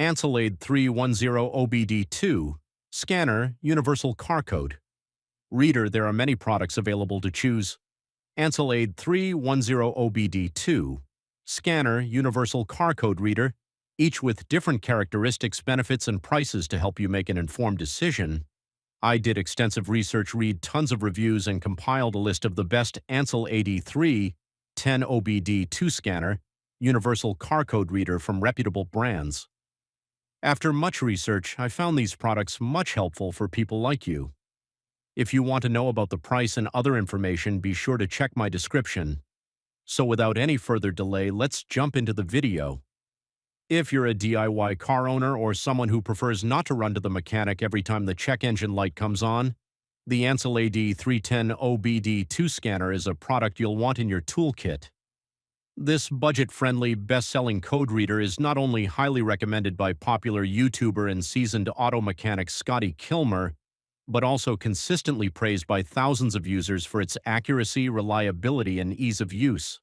ancel AD310 OBD2, Scanner, Universal Carcode. Reader, there are many products available to choose. ancel AD310 OBD2, Scanner, Universal Carcode Reader, each with different characteristics, benefits, and prices to help you make an informed decision. I did extensive research, read tons of reviews, and compiled a list of the best ancel AD310 OBD2 Scanner, Universal Carcode Reader from reputable brands. After much research, I found these products much helpful for people like you. If you want to know about the price and other information, be sure to check my description. So without any further delay, let's jump into the video. If you're a DIY car owner or someone who prefers not to run to the mechanic every time the check engine light comes on, the ancel AD310 OBD2 scanner is a product you'll want in your toolkit. This budget-friendly, best-selling code reader is not only highly recommended by popular YouTuber and seasoned auto mechanic Scotty Kilmer, but also consistently praised by thousands of users for its accuracy, reliability, and ease of use.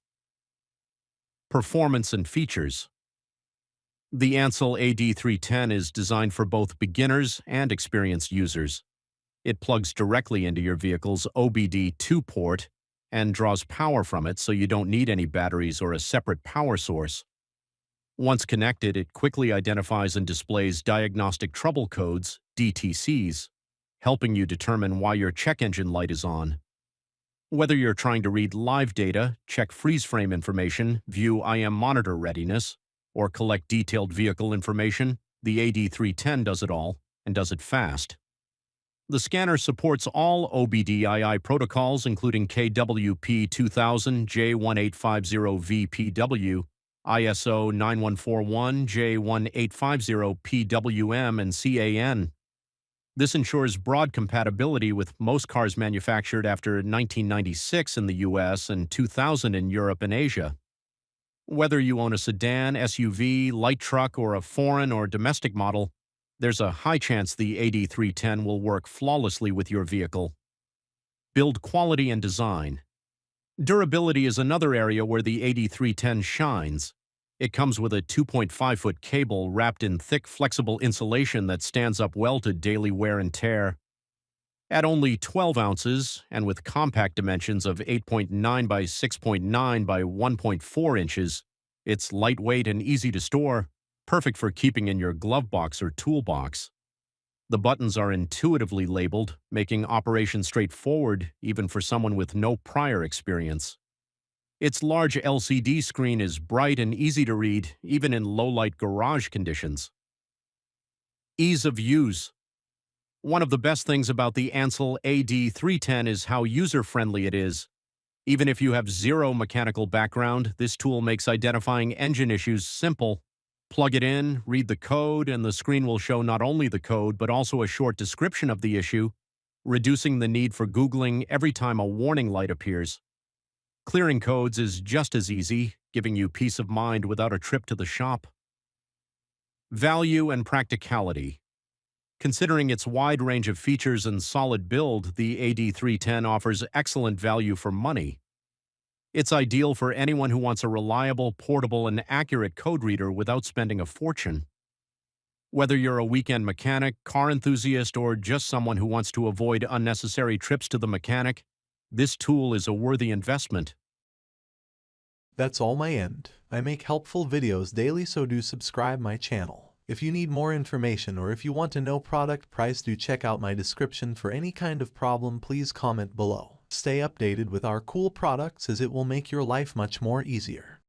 Performance and features. The ancel AD310 is designed for both beginners and experienced users. It plugs directly into your vehicle's OBD2 port and draws power from it, so you don't need any batteries or a separate power source. Once connected, it quickly identifies and displays diagnostic trouble codes, DTCs, helping you determine why your check engine light is on. Whether you're trying to read live data, check freeze frame information, view IM monitor readiness, or collect detailed vehicle information, the AD310 does it all, and does it fast. The scanner supports all OBD-II protocols, including KWP 2000, J1850 VPW, ISO 9141, J1850 PWM, and CAN. This ensures broad compatibility with most cars manufactured after 1996 in the US and 2000 in Europe and Asia. Whether you own a sedan, SUV, light truck, or a foreign or domestic model, there's a high chance the AD310 will work flawlessly with your vehicle. Build quality and design. Durability is another area where the AD310 shines. It comes with a 2.5-foot cable wrapped in thick, flexible insulation that stands up well to daily wear and tear. At only 12 ounces, and with compact dimensions of 8.9 by 6.9 by 1.4 inches, it's lightweight and easy to store, perfect for keeping in your glove box or toolbox. The buttons are intuitively labeled, making operation straightforward even for someone with no prior experience. Its large LCD screen is bright and easy to read, even in low-light garage conditions. Ease of use. One of the best things about the ancel AD310 is how user-friendly it is. Even if you have zero mechanical background, this tool makes identifying engine issues simple. Plug it in, read the code, and the screen will show not only the code but also a short description of the issue, reducing the need for Googling every time a warning light appears. Clearing codes is just as easy, giving you peace of mind without a trip to the shop. Value and practicality. Considering its wide range of features and solid build, the AD310 offers excellent value for money. It's ideal for anyone who wants a reliable, portable, and accurate code reader without spending a fortune. Whether you're a weekend mechanic, car enthusiast, or just someone who wants to avoid unnecessary trips to the mechanic, this tool is a worthy investment. That's all my end. I make helpful videos daily, so do subscribe my channel. If you need more information or if you want to know product price, do check out my description. For any kind of problem, please comment below. Stay updated with our cool products, as it will make your life much more easier.